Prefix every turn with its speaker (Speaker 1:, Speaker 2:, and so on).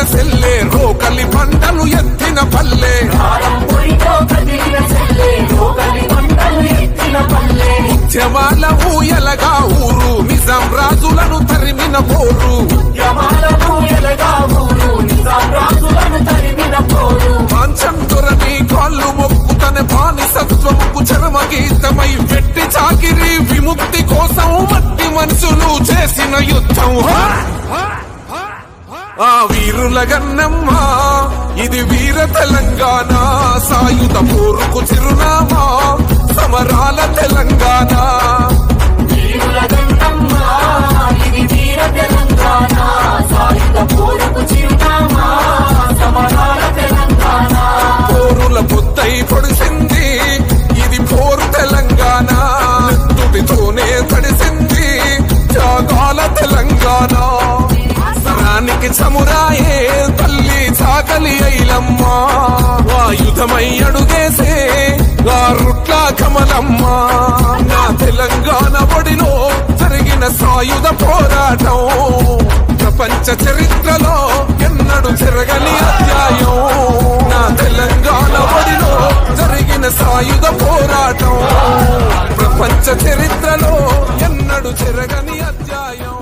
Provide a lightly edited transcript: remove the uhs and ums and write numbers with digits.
Speaker 1: సెల్లే రోకలి పంటలు ఎత్తిన పల్లె ఉద్యమాల ఊయలగా ఊరు నిజాం రాజులను తరిమిన పోరు పాంచంతురని కాళ్ళు మొక్కుతన బానిసత్వముకు చరమ గీతమై వెట్టి చాకిరి విముక్తి కోసం మట్టి మనుషులు చేసిన యుద్ధం ఆ వీరుల గన్నమ్మ ఇది వీర తెలంగాణ సాయుధ పోరుకు చిరునామా సమరాల తెలంగాణ
Speaker 2: వీరుల గన్నమ్మ ఇది వీర తెలంగాణ సాయుధ పోరుకు చిరునామా సమరాల తెలంగాణ
Speaker 1: పోరుల పొద్దై పొడిసింది ఇది పోరు తెలంగాణ నెత్తుటితోనే తడిసింది త్యాగాల తెలంగాణ సరానికి చమురాయే తల్లి చాకలి ఐలమ్మ ఆయుధమై అడుగేసే గారుట్ల కమలమ్మ నా తెలంగాణ ఒడిలో జరిగిన సాయుధ పోరాటం ప్రపంచ చరిత్రలో ఎన్నడూ జరగని అధ్యాయం నా తెలంగాణ ఒడిలో జరిగిన సాయుధ పోరాటం ప్రపంచ చరిత్రలో ఎన్నడూ జరగని అధ్యాయం